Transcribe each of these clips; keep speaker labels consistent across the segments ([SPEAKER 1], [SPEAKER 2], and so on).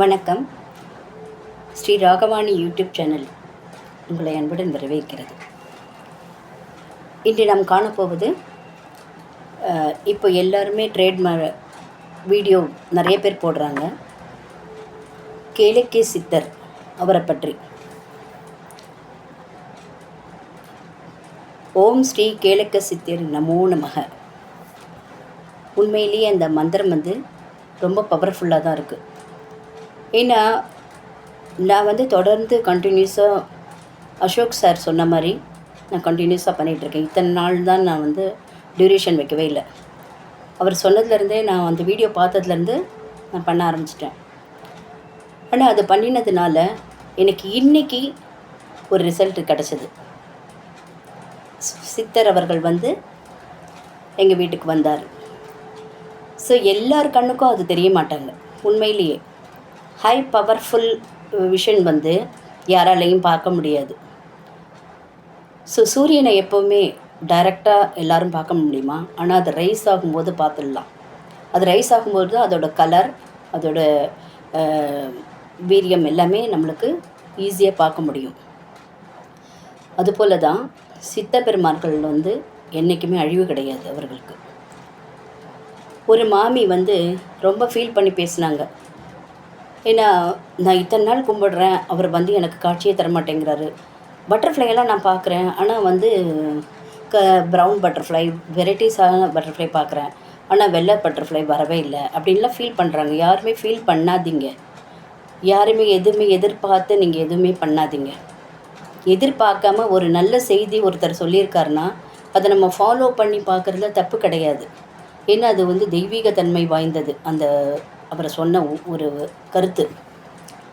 [SPEAKER 1] வணக்கம். Sri ராகவாணி YouTube channel உங்களை அன்புடன் வரவேற்கிறது. இன்று நாம் காணப்போவது இப்போ எல்லாருமே வீடியோ நிறைய பேர் போடுறாங்க. கேளக்கே சித்தர் அவரை பற்றி. ஓம் ஸ்ரீ கேளக்க சித்தர் நமோ நமக. உண்மையிலேயே அந்த மந்திரம் ரொம்ப பவர்ஃபுல்லாக தான் இருக்குது. ஏன்னா நான் தொடர்ந்து கண்டினியூஸாக அசோக் சார் சொன்ன மாதிரி நான் கண்டினியூஸாக பண்ணிகிட்ருக்கேன். இத்தனை நாள் தான் நான் டியூரேஷன் வைக்கவே இல்லை. அவர் சொன்னதுலேருந்தே நான் அந்த வீடியோ பார்த்ததுலேருந்து நான் பண்ண ஆரம்பிச்சிட்டேன். ஆனால் அது பண்ணினதுனால எனக்கு இன்றைக்கி ஒரு ரிசல்ட் கிடச்சிது. சித்தர் அவர்கள் எங்கள் வீட்டுக்கு வந்தார். ஸோ எல்லார் கண்ணுக்கும் அது தெரிய மாட்டாங்க. உண்மையிலேயே ஹை பவர்ஃபுல் விஷன் யாராலையும் பார்க்க முடியாது. ஸோ சூரியனை எப்போவுமே டைரெக்டாக எல்லோரும் பார்க்க முடியுமா? ஆனால் அது ரைஸ் ஆகும்போது பார்த்துடலாம். அது ரைஸ் ஆகும்போது தான் அதோட கலர், அதோட வீரியம் எல்லாமே நம்மளுக்கு ஈஸியாக பார்க்க முடியும். அதுபோல் தான் சித்த பெருமார்கள் என்றைக்குமே அழிவு கிடையாது அவர்களுக்கு. ஒரு மாமி ரொம்ப ஃபீல் பண்ணி பேசினாங்க. ஏன்னா நான் இத்தனை நாள் கும்பிடுறேன், அவர் எனக்கு காட்சியே தரமாட்டேங்கிறாரு. பட்டர்ஃப்ளையெல்லாம் நான் பார்க்குறேன், ஆனால் ப்ரௌன் பட்டர்ஃப்ளை, வெரைட்டிஸான பட்டர்ஃப்ளை பார்க்குறேன், ஆனால் வெள்ளை பட்டர்ஃப்ளை வரவே இல்லை அப்படின்லாம் ஃபீல் பண்ணுறாங்க. யாருமே ஃபீல் பண்ணாதீங்க. யாருமே எதுவுமே எதிர்பார்த்து நீங்கள் எதுவுமே பண்ணாதீங்க. எதிர்பார்க்காம ஒரு நல்ல செய்தி ஒருத்தர் சொல்லியிருக்காருன்னா அதை நம்ம ஃபாலோ பண்ணி பார்க்குறதுல தப்பு கிடையாது. ஏன்னா அது தெய்வீக தன்மை வாய்ந்தது அந்த அவரை சொன்ன ஒரு கருத்து.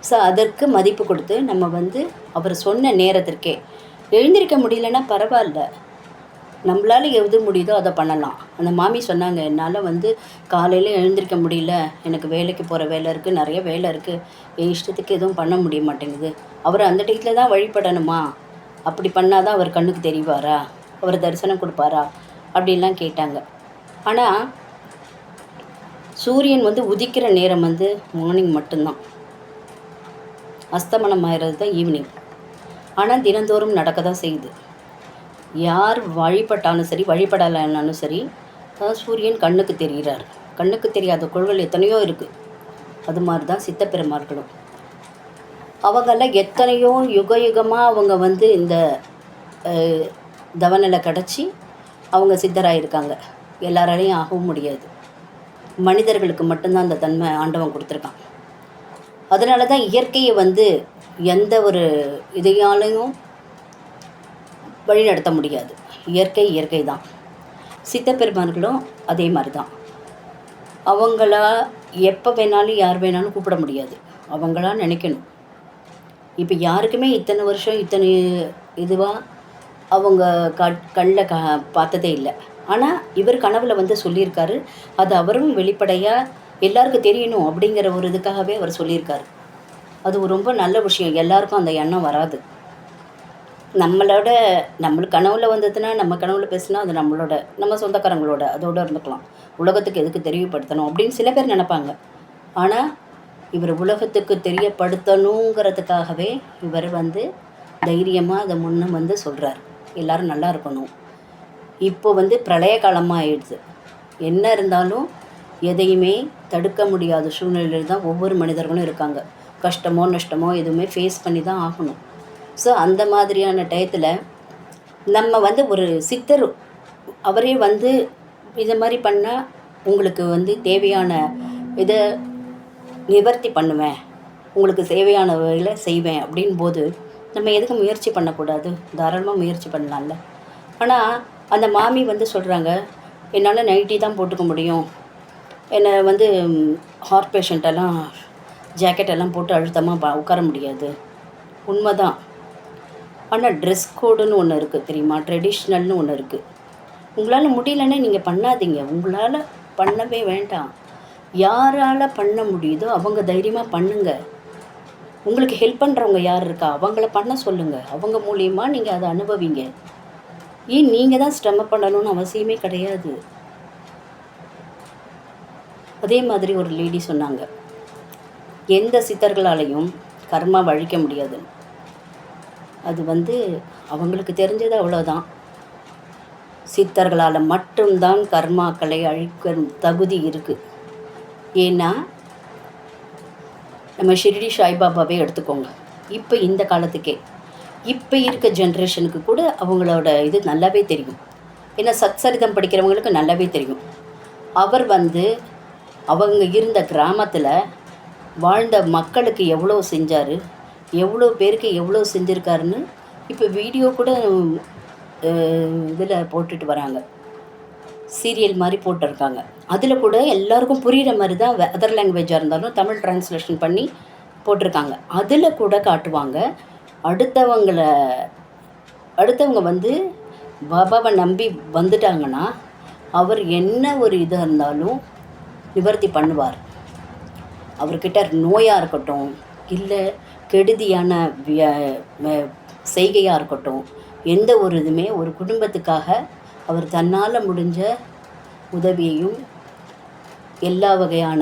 [SPEAKER 1] ஸோ அதற்கு மதிப்பு கொடுத்து நம்ம அவர் சொன்ன நேரத்திற்கே எழுந்திருக்க முடியலன்னா பரவாயில்ல, நம்மளால் எது முடியுதோ அதை பண்ணலாம். அந்த மாமி சொன்னாங்க, என்னால் காலையில் எழுந்திருக்க முடியல, எனக்கு வேலைக்கு போகிற வேலை இருக்குது, நிறைய வேலை இருக்குது, என் இஷ்டத்துக்கு எதுவும் பண்ண முடிய மாட்டேங்குது. அவர் அந்த டயத்தில் தான் வழிபடணுமா? அப்படி பண்ணால் தான் அவர் கண்ணுக்கு தெரிவாரா? அவர் தரிசனம் கொடுப்பாரா? அப்படின்லாம் கேட்டாங்க. ஆனால் சூரியன் உதிக்கிற நேரம் மார்னிங் மட்டும்தான், அஸ்தமனம் ஆகிறது தான் ஈவினிங். ஆனால் தினந்தோறும் நடக்க தான் செய்யுது. யார் வழிபட்டாலும் சரி, வழிபடலைன்னாலும் சரி, சூரியன் கண்ணுக்கு தெரிகிறார். கண்ணுக்கு தெரியாத கோள்கள் எத்தனையோ இருக்குது. அது மாதிரி தான் சித்தப்பெருமார்களும். அவங்கெல்லாம் எத்தனையோ யுகமாக அவங்க இந்த தவநிலை கிடச்சி அவங்க சித்தராகிருக்காங்க. எல்லாராலையும் ஆகவும் முடியாது. மனிதர்களுக்கு மட்டும்தான் அந்த தன்மை ஆண்டவன் கொடுத்துருக்கான். அதனால தான் இயற்கையை எந்த ஒரு இதையாலையும் வழி நடத்த முடியாது. இயற்கை தான். சித்தப்பெருமார்களும் அதே மாதிரி தான். அவங்களா எப்போ வேணாலும் யார் வேணாலும் கூப்பிட முடியாது. அவங்களா நினைக்கணும். இப்போ யாருக்குமே இத்தனை வருஷம் இத்தனை இதுவாக அவங்க கண்ணில் பார்த்ததே இல்லை. ஆனால் இவர் கனவில் சொல்லியிருக்காரு. அது அவரும் வெளிப்படையாக எல்லாருக்கும் தெரியணும் அப்படிங்கிற ஒரு இதுக்காகவே அவர் சொல்லியிருக்காரு. அது ரொம்ப நல்ல விஷயம். எல்லாருக்கும் அந்த எண்ணம் வராது. நம்மளுக்கு கனவில் வந்ததுன்னா, நம்ம கனவில் பேசுனா அது நம்ம சொந்தக்காரங்களோட அதோடு இருந்துக்கலாம். உலகத்துக்கு எதுக்கு தெரியப்படுத்தணும் அப்படின்னு சில பேர் நினைப்பாங்க. ஆனால் இவர் உலகத்துக்கு தெரியப்படுத்தணுங்கிறதுக்காகவே இவர் தைரியமாக அதை முன்ன சொல்கிறார். எல்லோரும் நல்லா இருக்கணும். இப்போ பிரளய காலமாக ஆயிடுது. என்ன இருந்தாலும் எதையுமே தடுக்க முடியாத சூழ்நிலையில் தான் ஒவ்வொரு மனிதர்களும் இருக்காங்க. கஷ்டமோ நஷ்டமோ எதுவுமே ஃபேஸ் பண்ணி தான் ஆகணும். ஸோ அந்த மாதிரியான டயத்தில் நம்ம ஒரு சித்தர் அவரே இதை மாதிரி பண்ணால் உங்களுக்கு தேவையான இதை நிவர்த்தி பண்ணுவேன், உங்களுக்கு தேவையான வகையில் செய்வேன் அப்படின் போது நம்ம எதுக்கு முயற்சி பண்ணக்கூடாது? தாராளமாக முயற்சி பண்ணலாம்ல. ஆனால் அந்த மாமி சொல்கிறாங்க, என்னால் நைட்டி தான் போட்டுக்க முடியும், என்னை ஹார்ட் பேஷண்ட்டெல்லாம் ஜாக்கெட்டெல்லாம் போட்டு அழுத்தமாக உட்கார முடியாது. உண்மை தான். ஆனால் ட்ரெஸ் கோடுன்னு ஒன்று இருக்குது தெரியுமா? ட்ரெடிஷ்னல்னு ஒன்று இருக்குது. உங்களால் முடியலன்னே நீங்கள் பண்ணாதீங்க. உங்களால் பண்ணவே வேண்டாம். யாரால் பண்ண முடியுதோ அவங்க தைரியமாக பண்ணுங்கள். உங்களுக்கு ஹெல்ப் பண்ணுறவங்க யார் இருக்கா அவங்கள பண்ண சொல்லுங்கள். அவங்க மூலியமாக நீங்கள் அதை அனுபவிங்க. ஏன் நீங்கள் தான் சிரமப்படணும்னு அவசியமே கிடையாது. அதே மாதிரி ஒரு லேடி சொன்னாங்க, எந்த சித்தர்களாலையும் கர்மா அழிக்க முடியாது. அது அவங்களுக்கு தெரிஞ்சது அவ்வளோதான். சித்தர்களால் மட்டும்தான் கர்மாக்களை அழிக்க தகுதி இருக்குது. ஏன்னா நம்ம ஷிரடி சாய்பாபாவே எடுத்துக்கோங்க. இப்போ இந்த காலத்துக்கே இப்போ இருக்க ஜென்ரேஷனுக்கு கூட அவங்களோட இது நல்லாவே தெரியும். ஏன்னா சத்சரிதம் படிக்கிறவங்களுக்கு நல்லாவே தெரியும். அவர் அவங்க இருந்த கிராமத்தில் வாழ்ந்த மக்களுக்கு எவ்வளோ செஞ்சார், எவ்வளோ பேருக்கு எவ்வளோ செஞ்சுருக்காருன்னு இப்போ வீடியோ கூட இதில் போட்டுட்டு வராங்க, சீரியல் மாதிரி போட்டிருக்காங்க. அதில் கூட எல்லாருக்கும் புரிகிற மாதிரி தான் அதர் லாங்குவேஜாக இருந்தாலும் தமிழ் ட்ரான்ஸ்லேஷன் பண்ணி போட்டிருக்காங்க. அதில் கூட காட்டுவாங்க அடுத்தவங்க பாபாவை நம்பி வந்துட்டாங்கன்னா அவர் என்ன ஒரு இதாக இருந்தாலும் நிவர்த்தி பண்ணுவார். அவர்கிட்ட நோயாக இருக்கட்டும், இல்லை கெடுதியான செய்கையாக இருக்கட்டும், எந்த ஒரு இதுவுமே ஒரு குடும்பத்துக்காக அவர் தன்னால் முடிஞ்ச உதவியையும் எல்லா வகையான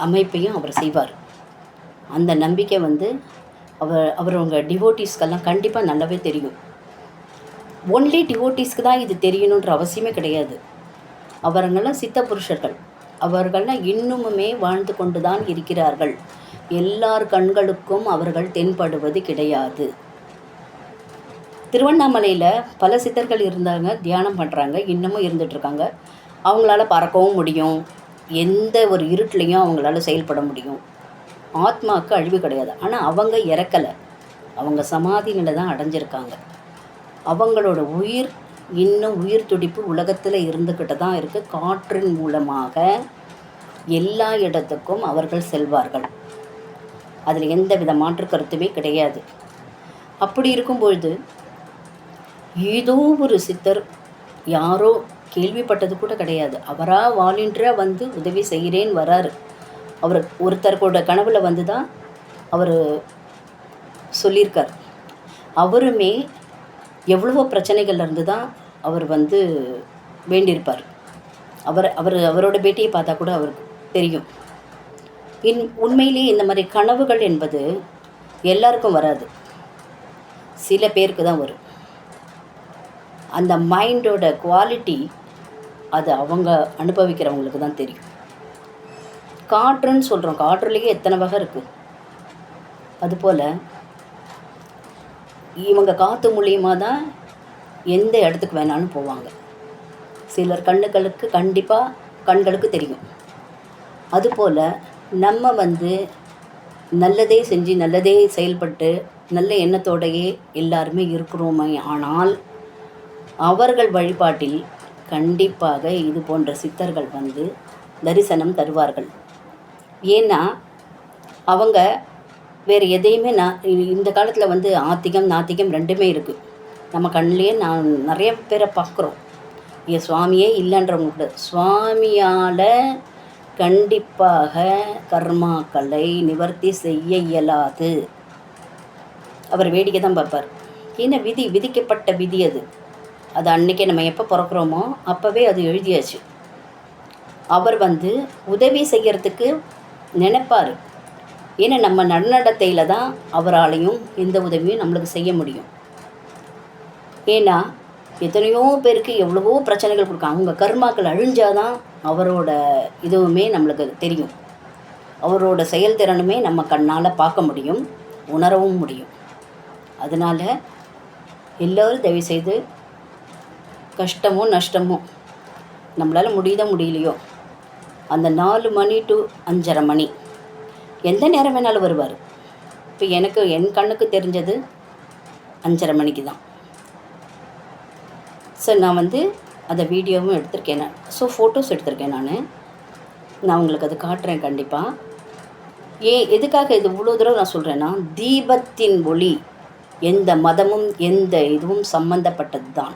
[SPEAKER 1] அமைப்பையும் அவர் செய்வார். அந்த நம்பிக்கை அவரவங்க டிவோட்டீஸ்க்கெல்லாம் கண்டிப்பாக நல்லாவே தெரியும். ஒன்லி டிவோட்டீஸ்க்கு தான் இது தெரியணுன்ற அவசியமே கிடையாது. அவர்களெல்லாம் சித்த புருஷர்கள், அவர்கள்லாம் இன்னுமுமே வாழ்ந்து கொண்டு தான் இருக்கிறார்கள். எல்லார் கண்களுக்கும் அவர்கள் தென்படுவது கிடையாது. திருவண்ணாமலையில் பல சித்தர்கள் இருந்தாங்க, தியானம் பண்ணுறாங்க, இன்னமும் இருந்துகிட்ருக்காங்க. அவங்களால பறக்கவும் முடியும், எந்த ஒரு இருட்டிலையும் அவங்களால செயல்பட முடியும். ஆத்மாவுக்கு அழிவு கிடையாது. ஆனால் அவங்க இறக்கலை, அவங்க சமாதி நிலை தான் அடைஞ்சிருக்காங்க. அவங்களோட இன்னும் உயிர் துடிப்பு உலகத்தில் இருந்துக்கிட்டு தான் இருக்குது. காற்றின் மூலமாக எல்லா இடத்துக்கும் அவர்கள் செல்வார்கள். அதில் எந்த வித மாற்று கருத்துமே கிடையாது. அப்படி இருக்கும்பொழுது ஏதோ ஒரு சித்தர் யாரோ கேள்விப்பட்டது கூட கிடையாது, அவராக வாலண்டியராக உதவி செய்கிறேன்னு வராரு. அவர் ஒருத்தருக்கோட கனவுல தான் அவர் சொல்லியிருக்கார். அவருமே எவ்வளவோ பிரச்சனைகள்லேருந்து தான் அவர் வேண்டியிருப்பார். அவரோட பேட்டியை பார்த்தா கூட அவருக்கு தெரியும். உண்மையிலேயே இந்த மாதிரி கனவுகள் என்பது எல்லாருக்கும் வராது, சில பேருக்கு தான் வரும். அந்த மைண்டோட குவாலிட்டி அது அவங்க அனுபவிக்கிறவங்களுக்கு தான் தெரியும். காற்றுன்னு சொல்கிறோம், காற்றுலேயே எத்தனை வகை இருக்குது. அதுபோல் இவங்க காற்று மூலியமாக தான் எந்த இடத்துக்கு வேணாலும் போவாங்க. சிலர் கண்களுக்கு தெரியும். அதுபோல் நம்ம நல்லதே செஞ்சு நல்லதே செயல்பட்டு நல்ல எண்ணத்தோடையே எல்லாருமே இருக்கிறோமே. ஆனால் அவர்கள் வழிபாட்டில் கண்டிப்பாக இது போன்ற சித்தர்கள் தரிசனம் தருவார்கள். ஏன்னா அவங்க வேறு எதையுமே இந்த காலத்தில் ஆத்திகம் நாத்திகம் ரெண்டுமே இருக்குது. நம்ம கண்ணிலேயே நிறைய பேரை பார்க்குறோம். சுவாமியே இல்லைன்றவங்க கூட சுவாமியால் கண்டிப்பாக கர்மாக்களை நிவர்த்தி செய்ய இயலாது. அவர் வேடிக்கை தான் பார்ப்பார். ஏன்னா விதிக்கப்பட்ட விதி அது அன்றைக்கே நம்ம எப்போ பிறக்கிறோமோ அப்போவே அது எழுதியாச்சு. அவர் உதவி செய்கிறதுக்கு நினைப்பார். ஏன்னா நம்ம நன்னடத்தையில் தான் அவராலையும் எந்த உதவியும் நம்மளுக்கு செய்ய முடியும். ஏன்னா எத்தனையோ பேருக்கு எவ்வளவோ பிரச்சனைகள் கொடுக்கும். அவங்க கர்மாக்கள் அழிஞ்சாதான் அவரோட இதுவுமே நம்மளுக்கு தெரியும். அவரோட செயல்திறனுமே நம்ம கண்ணால் பார்க்க முடியும், உணரவும் முடியும். அதனால் எல்லோரும் தயவுசெய்து கஷ்டமோ நஷ்டமோ நம்மளால் முடியலையோ அந்த 4 மணி to 5:30 மணி எந்த நேரம் வேணாலும் வருவார். இப்போ என் கண்ணுக்கு தெரிஞ்சது 5:30 மணிக்கு தான். ஸோ நான் அதை வீடியோவும் எடுத்திருக்கேன். ஸோ ஃபோட்டோஸ் எடுத்திருக்கேன். நான் உங்களுக்கு அது காட்டுறேன் கண்டிப்பாக. எதுக்காக இது இவ்வளோ தூரம் நான் சொல்கிறேன்னா, தீபத்தின் ஒளி எந்த மதமும் எந்த இதுவும் சம்பந்தப்பட்டது தான்.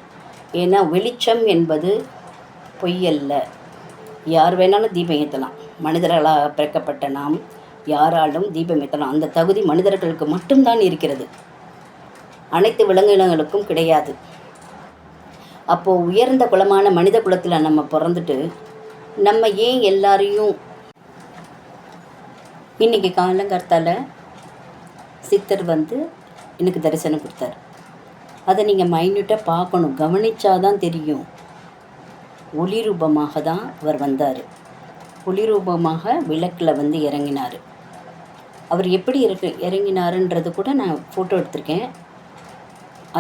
[SPEAKER 1] ஏன்னா வெளிச்சம் என்பது பொய்யல்ல. யார் வேணாலும் தீபம் ஏற்றலாம். மனிதர்களாக பிறக்கப்பட்ட நாம் யாராலும் தீபம் ஏற்றலாம். அந்த தகுதி மனிதர்களுக்கு மட்டும்தான் இருக்கிறது, அனைத்து விலங்கினங்களுக்கும் கிடையாது. அப்போது உயர்ந்த குலமான மனித குலத்தில் நம்ம பிறந்துட்டு நம்ம ஏன் எல்லாரையும் இன்றைக்கி காலங்கார்த்தால சித்தர் வந்து எனக்கு தரிசனம் கொடுத்தார். அதை நீங்கள் மைன்யூட்டாக பார்க்கணும், கவனித்தாதான் தெரியும். ஒளி ரூபமாக தான் அவர் வந்தார். ஒளி ரூபமாக விளக்கில் வந்து இறங்கினார். அவர் எப்படி இறங்கினாருன்றது கூட நான் ஃபோட்டோ எடுத்திருக்கேன்.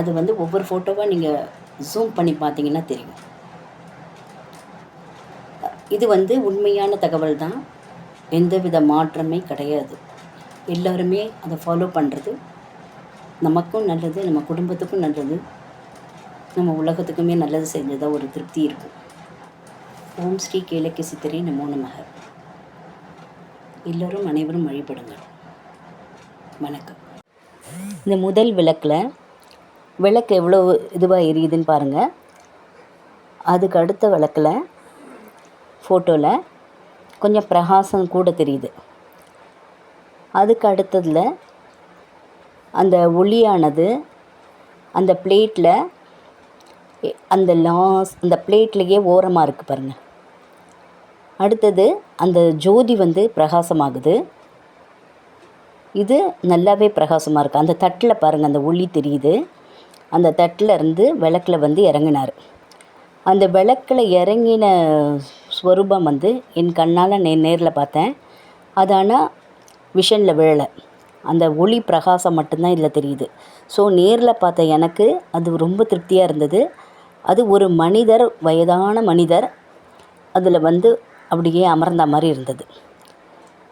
[SPEAKER 1] அது வந்து ஒவ்வொரு ஃபோட்டோவாக நீங்கள் ஜூம் பண்ணி பார்த்தீங்கன்னா தெரியும். இது வந்து உண்மையான தகவல் தான், எந்தவித மாற்றமே கிடையாது. எல்லோருமே அதை ஃபாலோ பண்ணுறது நமக்கும் நல்லது, நம்ம குடும்பத்துக்கும் நல்லது, நம்ம உலகத்துக்குமே நல்லது செஞ்சதாக ஒரு திருப்தி இருக்கும். ஓம் ஸ்ரீ கேளக்கி சித்தரே நமோ நமக. எல்லோரும் அனைவரும் வழிபடுங்கள். வணக்கம். இந்த முதல் விளக்கில் விளக்கு எவ்வளோ இதுவாக எரியுதுன்னு பாருங்கள். அதுக்கு அடுத்த விளக்கில் ஃபோட்டோவில் கொஞ்சம் பிரகாசம் கூட தெரியுது. அதுக்கு அடுத்ததில் அந்த ஒளியானது அந்த பிளேட்டில் அந்த பிளேட்லேயே ஓரமாக இருக்குது பாருங்கள். அடுத்தது அந்த ஜோதி வந்து பிரகாசமாகுது. இது நல்லாவே பிரகாசமாக இருக்குது. அந்த தட்டில் பாருங்கள், அந்த ஒளி தெரியுது. அந்த தட்டில் இருந்து விளக்கில் வந்து இறங்கினார். அந்த விளக்கில் இறங்கின ஸ்வரூபம் வந்து என் கண்ணால் நேரில் பார்த்தேன். அது ஆனால் விஷனில் விழலை. அந்த ஒளி பிரகாசம் மட்டும்தான் இதில் தெரியுது. ஸோ நேரில் பார்த்த எனக்கு அது ரொம்ப திருப்தியாக இருந்தது. அது ஒரு மனிதர், வயதான மனிதர் அதில் வந்து அப்படியே அமர்ந்த மாதிரி இருந்தது.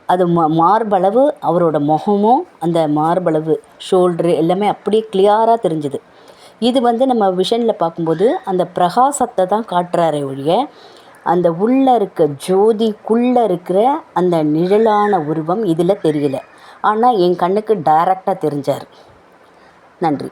[SPEAKER 1] அது மார்பளவு அவரோட முகமும் அந்த மார்பளவு ஷோல்ட்ரு எல்லாமே அப்படியே கிளியராக தெரிஞ்சுது. இது வந்து நம்ம விஷனில் பார்க்கும்போது அந்த பிரகாசத்தை தான் காட்டுறாரே ஒழிய அந்த உள்ளே இருக்க ஜோதிக்குள்ளே இருக்கிற அந்த நிழலான உருவம் இதில் தெரியல. ஆனால் என் கண்ணுக்கு டைரெக்டாக தெரிஞ்சார். நன்றி.